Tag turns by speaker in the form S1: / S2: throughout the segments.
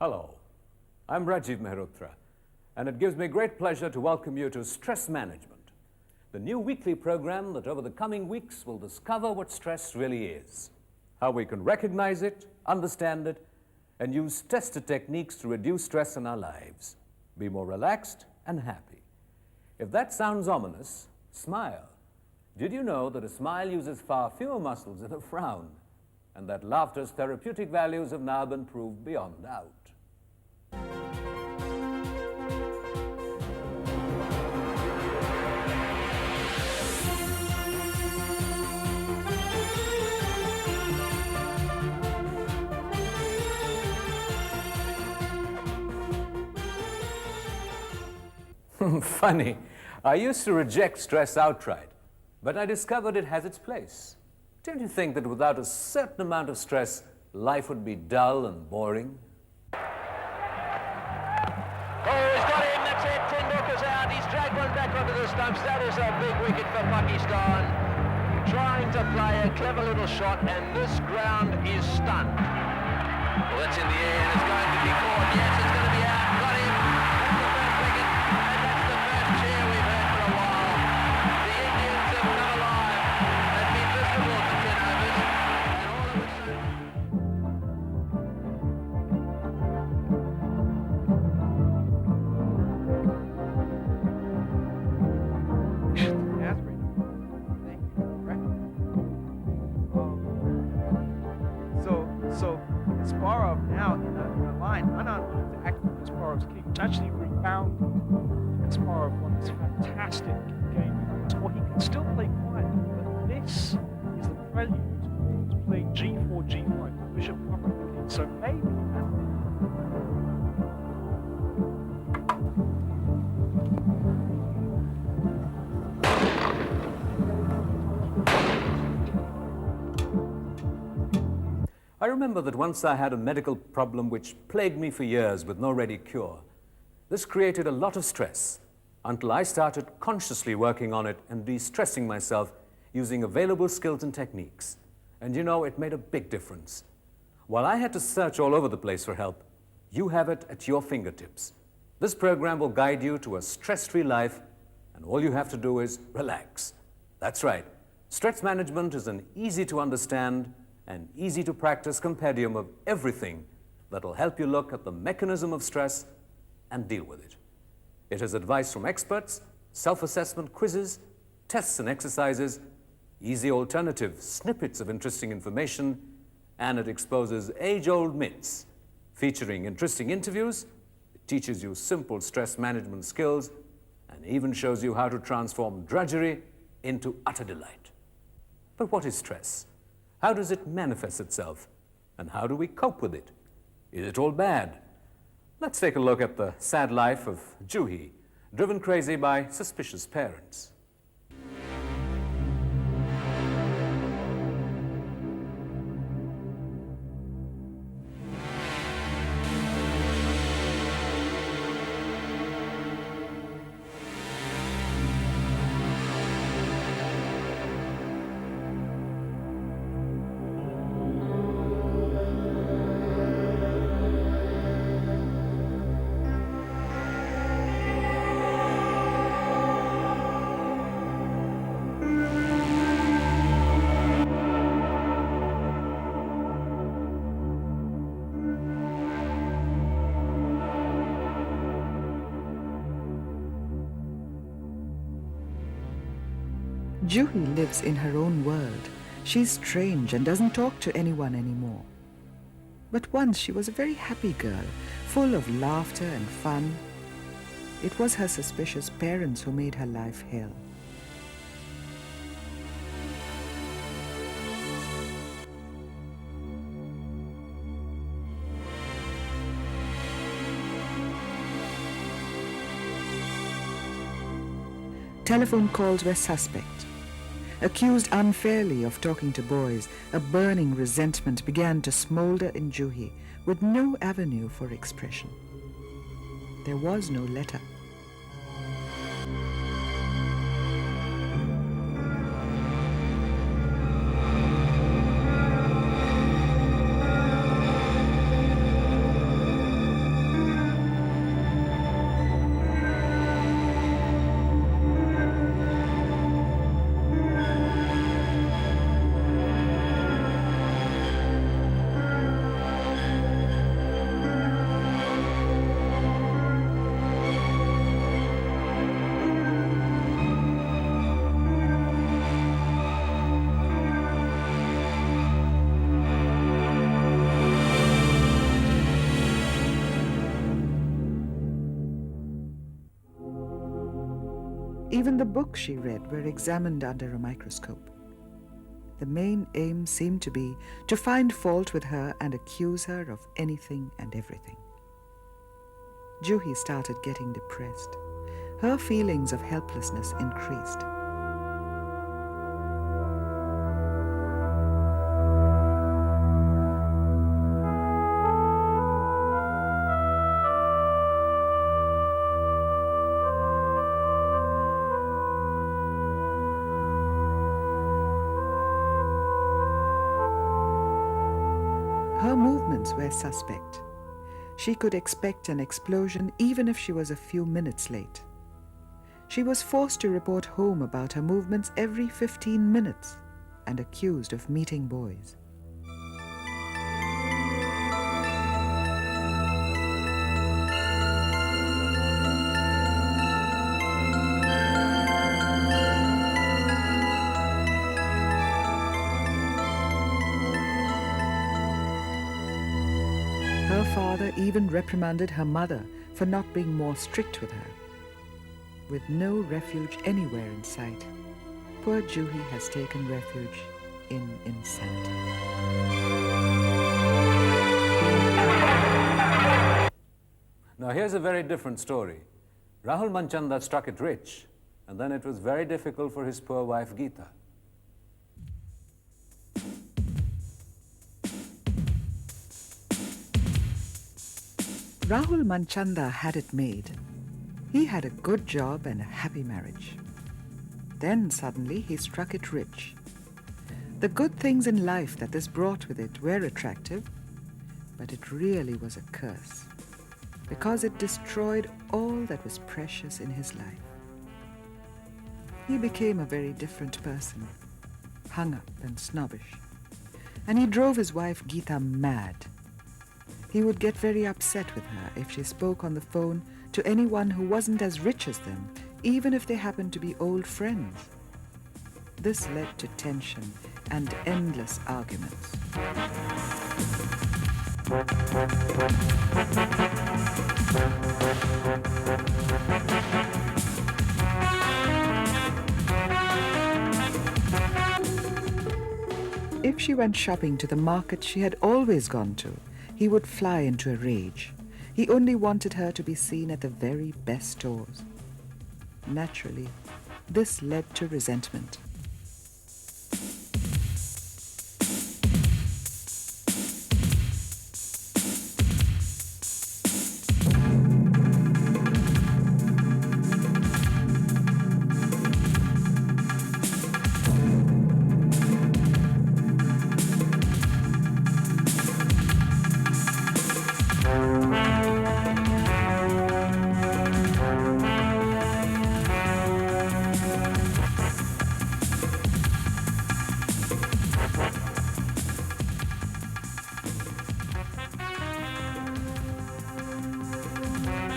S1: Hello, I'm Rajiv Mehrotra, and it gives me great pleasure to welcome you to Stress Management, the new weekly program that over the coming weeks will discover what stress really is, how we can recognize it, understand it, and use tested techniques to reduce stress in our lives, be more relaxed and happy. If that sounds ominous, smile. Did you know that a smile uses far fewer muscles than a frown, and that laughter's therapeutic values have now been proved beyond doubt? Funny, I used to reject stress outright, but I discovered it has its place. Don't you think that without a certain amount of stress, life would be dull and boring?
S2: Oh, he's got him, that's it, Tendulkar's out, he's dragged one back onto the stumps, that is a big wicket for Pakistan. Trying to play a clever little shot, and this ground is stunned. Well, that's in the air, and it's going to be caught, yes, it's going to be out, got him, that's the first wicket, and that's the first cheer we've heard for a while. The Indians have come alive, they've been visible for 10 overs, and all of a sudden...
S3: So Kasparov now in the line, Anand wanted to act on Kasparov's kick, which actually rebounded. Kasparov won this fantastic game, or he can still play quietly, but this is the prelude to playing G4, G5, Bishop covering the king. So maybe
S1: I remember that once I had a medical problem which plagued me for years with no ready cure. This created a lot of stress until I started consciously working on it and de-stressing myself using available skills and techniques. And you know, it made a big difference. While I had to search all over the place for help, you have it at your fingertips. This program will guide you to a stress-free life, and all you have to do is relax. That's right. Stress management is an easy-to-understand and easy-to-practice compendium of everything that will help you look at the mechanism of stress and deal with it. It has advice from experts, self-assessment quizzes, tests and exercises, easy alternative snippets of interesting information, and it exposes age-old myths, featuring interesting interviews. It teaches you simple stress management skills, and even shows you how to transform drudgery into utter delight. But what is stress? How does it manifest itself? And how do we cope with it? Is it all bad? Let's take a look at the sad life of Juhi, driven crazy by suspicious parents.
S4: Juhi lives in her own world. She's strange and doesn't talk to anyone anymore. But once she was a very happy girl, full of laughter and fun. It was her suspicious parents who made her life hell. Telephone calls were suspect. Accused unfairly of talking to boys, a burning resentment began to smolder in Juhi with no avenue for expression. There was no letter. Even the books she read were examined under a microscope. The main aim seemed to be to find fault with her and accuse her of anything and everything. Juhi started getting depressed. Her feelings of helplessness increased. Her movements were suspect. She could expect an explosion even if she was a few minutes late. She was forced to report home about her movements every 15 minutes and accused of meeting boys. Her father even reprimanded her mother for not being more strict with her. With no refuge anywhere in sight, poor Juhi has taken refuge in insanity.
S1: Now here's a very different story. Rahul Manchanda struck it rich, and then it was very difficult for his poor wife Geeta.
S4: Rahul Manchanda had it made. He had a good job and a happy marriage. Then suddenly he struck it rich. The good things in life that this brought with it were attractive, but it really was a curse, because it destroyed all that was precious in his life. He became a very different person, hung up and snobbish, and he drove his wife Geeta mad. He would get very upset with her if she spoke on the phone to anyone who wasn't as rich as them, even if they happened to be old friends. This led to tension and endless arguments. If she went shopping to the market she had always gone to, he would fly into a rage. He only wanted her to be seen at the very best stores. Naturally, this led to resentment.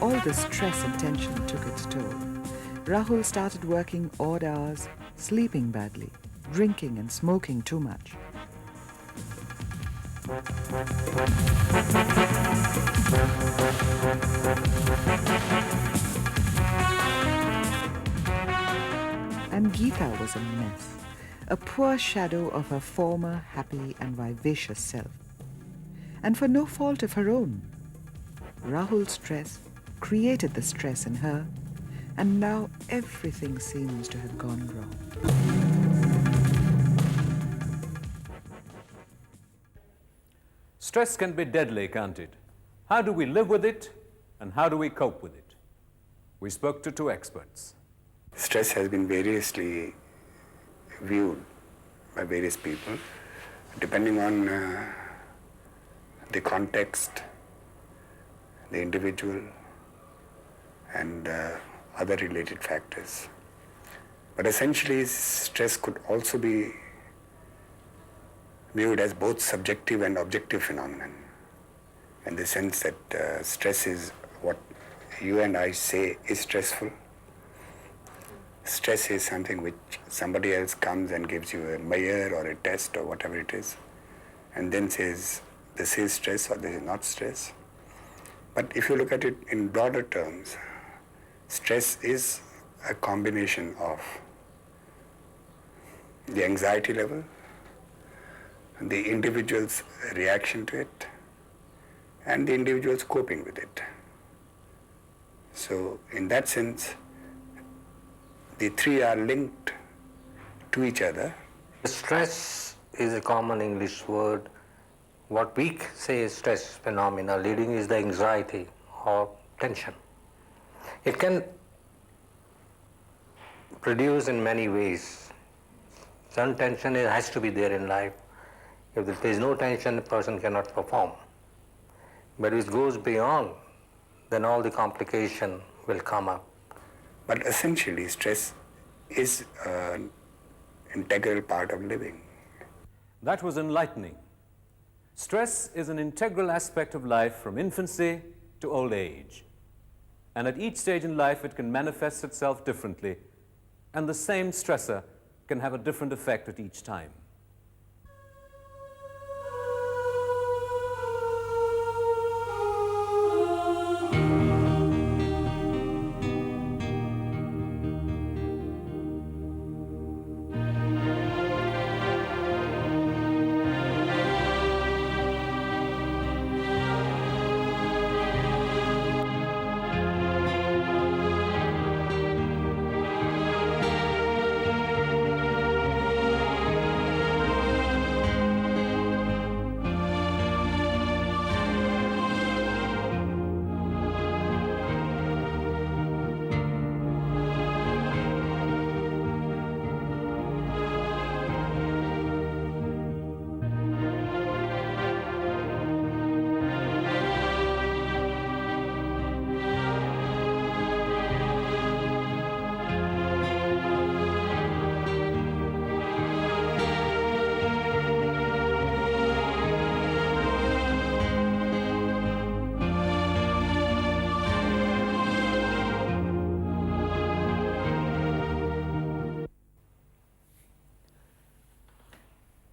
S4: All the stress and tension took its toll. Rahul started working odd hours, sleeping badly, drinking and smoking too much. And Geeta was a mess, a poor shadow of her former happy and vivacious self. And for no fault of her own. Rahul's stress created the stress in her, and now everything seems to have gone wrong.
S1: Stress can be deadly, can't it? How do we live with it, and how do we cope with it? We spoke to two experts.
S5: Stress has been variously viewed by various people, depending on the context, the individual, and other related factors. But essentially, stress could also be viewed as both subjective and objective phenomenon, in the sense that stress is what you and I say is stressful. Stress is something which somebody else comes and gives you a measure or a test or whatever it is, and then says this is stress or this is not stress. But if you look at it in broader terms, stress is a combination of the anxiety level, the individual's reaction to it, and the individual's coping with it. So in that sense, the three are linked to each other.
S6: Stress is a common English word. What we say is stress phenomena. Leading is the anxiety or tension. It can produce in many ways. Some tension has to be there in life. If there is no tension, the person cannot perform. But if it goes beyond, then all the complication will come up.
S5: But essentially, stress is an integral part of living.
S1: That was enlightening. Stress is an integral aspect of life from infancy to old age. And at each stage in life, it can manifest itself differently, and the same stressor can have a different effect at each time.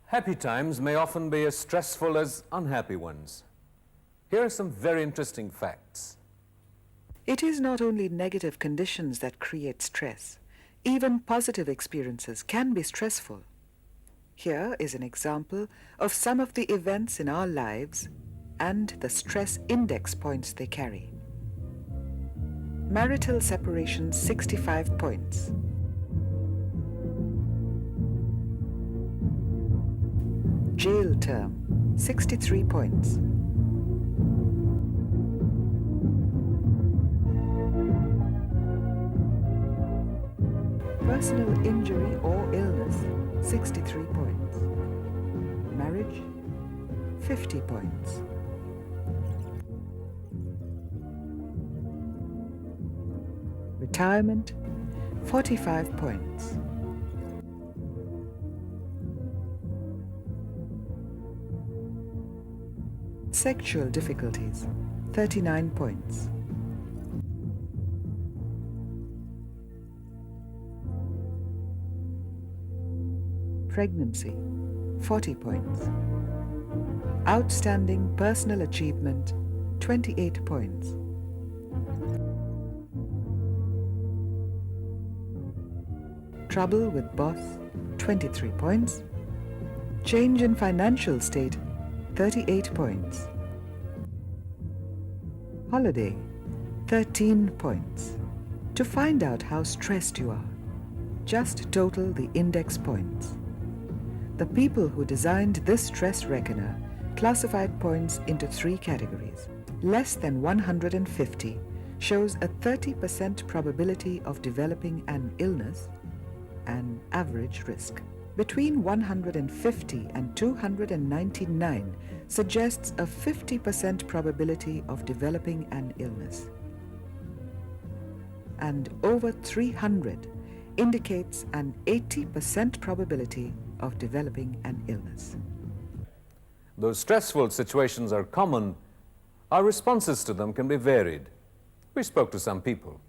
S1: Happy times may often be as stressful as unhappy ones. Here are some very interesting facts.
S4: It is not only negative conditions that create stress. Even positive experiences can be stressful. Here is an example of some of the events in our lives and the stress index points they carry. Marital separation, 65 points. Jail term, 63 points. Personal injury or illness, 63 points. Marriage, 50 points. Retirement, 45 points. Sexual difficulties, 39 points. Pregnancy, 40 points. Outstanding personal achievement, 28 points. Trouble with boss, 23 points. Change in financial state, 38 points. Holiday, 13 points. To find out how stressed you are, just total the index points. The people who designed this stress reckoner classified points into 3 categories. Less than 150 shows a 30% probability of developing an illness, an average risk. Between 150 and 299 suggests a 50% probability of developing an illness. And over 300 indicates an 80% probability of developing an illness.
S1: Though stressful situations are common, our responses to them can be varied. We spoke to some people.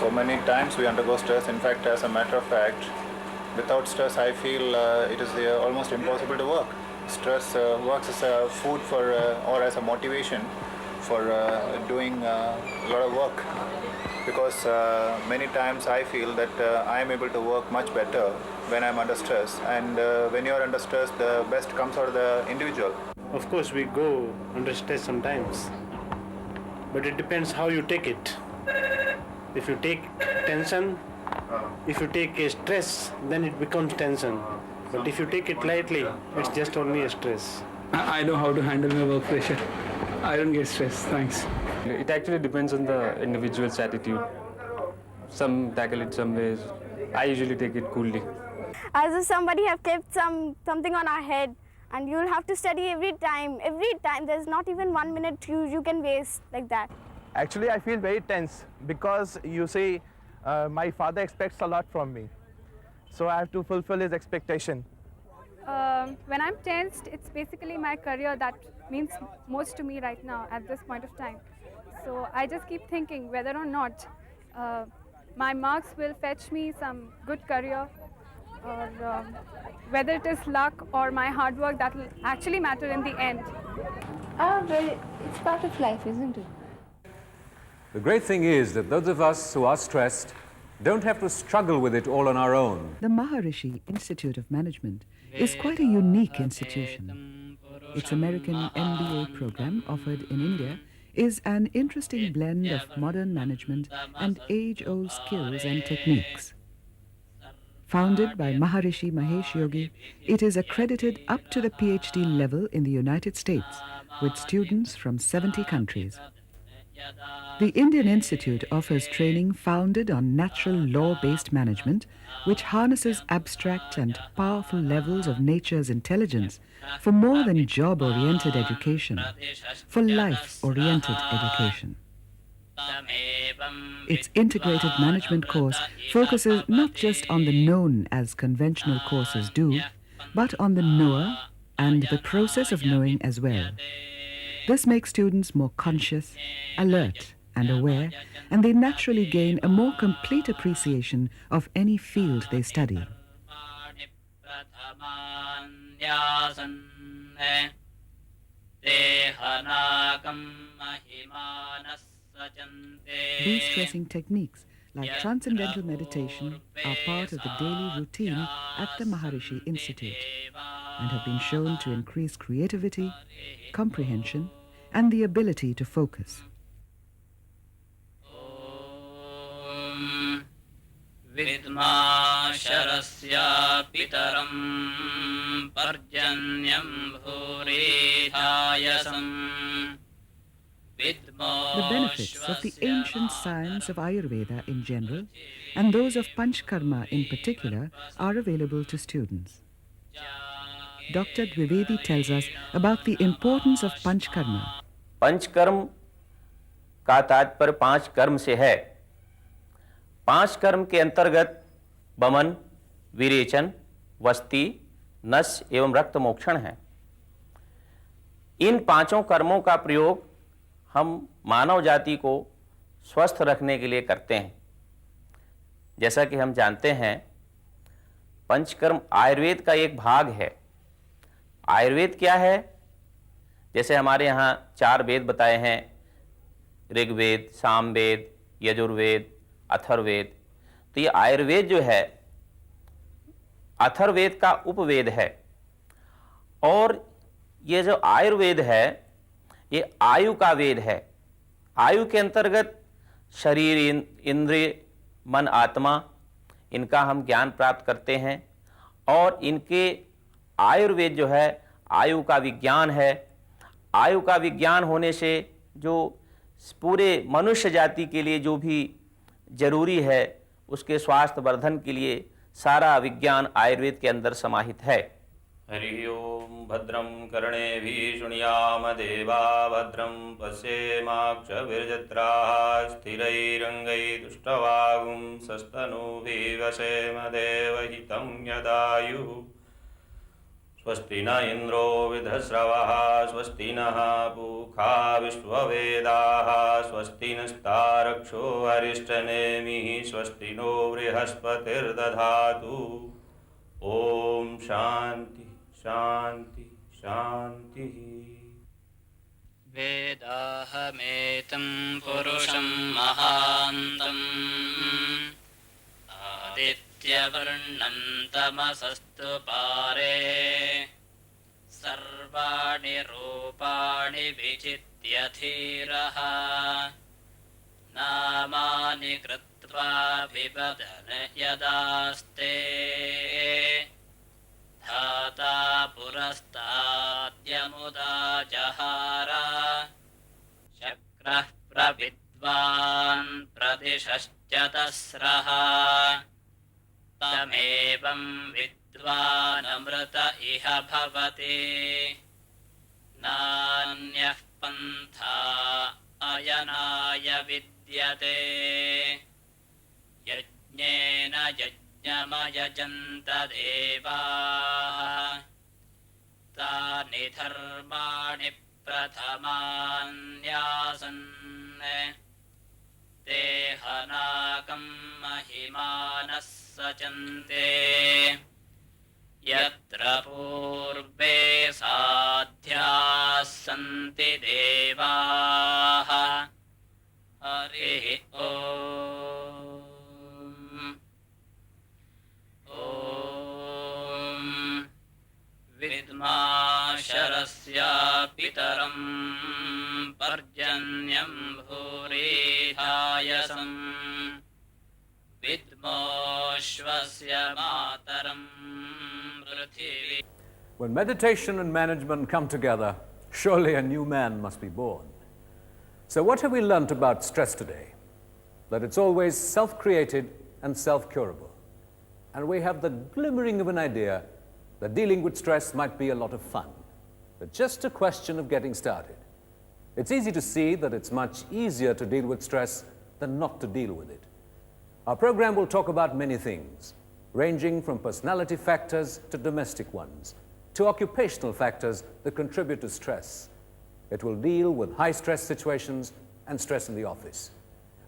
S7: So many times we undergo stress. In fact, as a matter of fact, without stress, I feel it is almost impossible to work. Stress works as a food for or as a motivation for doing a lot of work. Because many times I feel that I am able to work much better when I'm under stress. And when you're under stress, the best comes out of the individual.
S8: Of course, we go under stress sometimes, but it depends how you take it. If you take tension, if you take a stress, then it becomes tension. But if you take it lightly, it's just only a stress.
S9: I know how to handle my work pressure. I don't get stressed, thanks.
S10: It actually depends on the individual's attitude. Some tackle it some ways. I usually take it coolly.
S11: As if somebody have kept something on our head, and you'll have to study every time. There's not even 1 minute you can waste like that.
S12: Actually, I feel very tense because you see, my father expects a lot from me. So I have to fulfill his expectation.
S13: When I'm tensed, it's basically my career that means most to me right now at this point of time. So I just keep thinking whether or not my marks will fetch me some good career, or whether it is luck or my hard work that will actually matter in the end.
S14: Well, it's part of life, isn't it?
S1: The great thing is that those of us who are stressed don't have to struggle with it all on our own.
S4: The Maharishi Institute of Management is quite a unique institution. Its American MBA program offered in India is an interesting blend of modern management and age-old skills and techniques. Founded by Maharishi Mahesh Yogi, it is accredited up to the PhD level in the United States with students from 70 countries. The Indian Institute offers training founded on natural law-based management, which harnesses abstract and powerful levels of nature's intelligence for more than job-oriented education, for life-oriented education. Its integrated management course focuses not just on the known as conventional courses do, but on the knower and the process of knowing as well. This makes students more conscious, alert, and aware, and they naturally gain a more complete appreciation of any field they study. De-stressing techniques like transcendental meditation are part of the daily routine at the Maharishi Institute and have been shown to increase creativity, comprehension, and the ability to focus.
S15: Vidma sharasya pitaram parjanyam bhuridhayasam.
S4: The benefits of the ancient science of Ayurveda in general and those of Panchkarma in particular are available to students. Dr. Dwivedi tells us about the importance of Panchkarma.
S16: Panchakarma का तात्पर्य 5 कर्म से है। 5 कर्म के अंतर्गत वमन, विरेचन, वस्ति, नस एवं रक्त मोक्षण है। इन 5 कर्मों का प्रयोग हम मानव जाति को स्वस्थ रखने के लिए करते हैं। जैसा कि हम जानते हैं, पंचकर्म आयुर्वेद का एक भाग है। आयुर्वेद क्या है? जैसे हमारे यहाँ 4 वेद बताए हैं, ऋग्वेद, सामवेद, यजुर्वेद, अथर्ववेद। तो ये आयुर्वेद जो है अथर्ववेद का उपवेद है, और ये जो आयुर्वेद है ये आयु का वेद है। आयु के अंतर्गत शरीर, इंद्रिय, मन, आत्मा, इनका हम ज्ञान प्राप्त करते हैं, और इनके आयुर्वेद जो है आयु का विज्ञान है। आयु का विज्ञान होने से जो पूरे मनुष्य जाति के लिए जो भी जरूरी है उसके स्वास्थ्य वर्धन के लिए सारा विज्ञान आयुर्वेद के अंदर समाहित है। हरि ओम। भद्रं कर्णेभिः शृणुयाम देवा, भद्रं पश्येमाक्षभिर्जत्राः स्थिरैरङ्गैस्तुष्टवागुंसस्तनूभिः वसेम देवहितं यदायुः। स्वस्ति न इंद्रो विधश्रवः स्वस्ति नः पूषा विश्ववेदाः स्वस्ति नस्तारक्षो अरिष्टनेमिः स्वस्ति नो बृहस्पतिर्दधातु। ओम शांति शांति शांति।
S15: वेदाहमेतं पुरुषं महान्तम् आदित्यवर्णं तमसस्तु पारे सर्वाणि रूपाणि विचित्य धीरः नामानि कृत्वा विवदन यदास्ते धाता पुरस्ताद्यमुदा जहार शक्रः प्रविद्वान् प्रदिशश्चतस्रः तमेवं विद्वानमृत इह भवति नान्यः पन्था अयनाय विद्यते यज्ञेन यज्ञमयजन्त देवाः तानि धर्माणि प्रथमान्यासन् ते हनाकं महिमानः सचन्ते यत्र पूर्वे साध्याः सन्ति देवाः हरिः ॐ विद्माशरस्य पितरं पर्जन्यं भूरिधायसं विद्मोऽश्वस्य मातरं पृथिवी.
S1: When meditation and management come together, surely a new man must be born. So what have we learnt about stress today? That it's always self-created and self-curable. And we have the glimmering of an idea that dealing with stress might be a lot of fun. It's just a question of getting started. It's easy to see that it's much easier to deal with stress than not to deal with it. Our program will talk about many things, ranging from personality factors to domestic ones, to occupational factors that contribute to stress. It will deal with high-stress situations and stress in the office,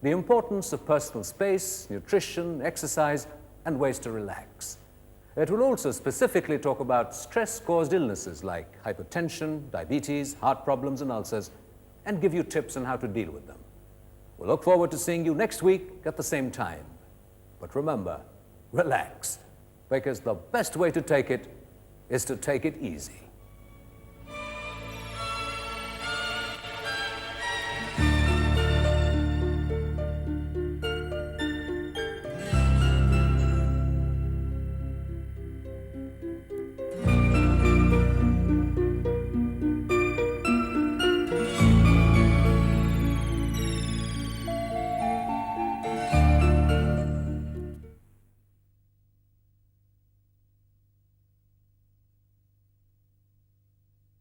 S1: the importance of personal space, nutrition, exercise, and ways to relax. It will also specifically talk about stress-caused illnesses like hypertension, diabetes, heart problems, and ulcers, and give you tips on how to deal with them. We'll look forward to seeing you next week at the same time. But remember, relax, because the best way to take it is to take it easy.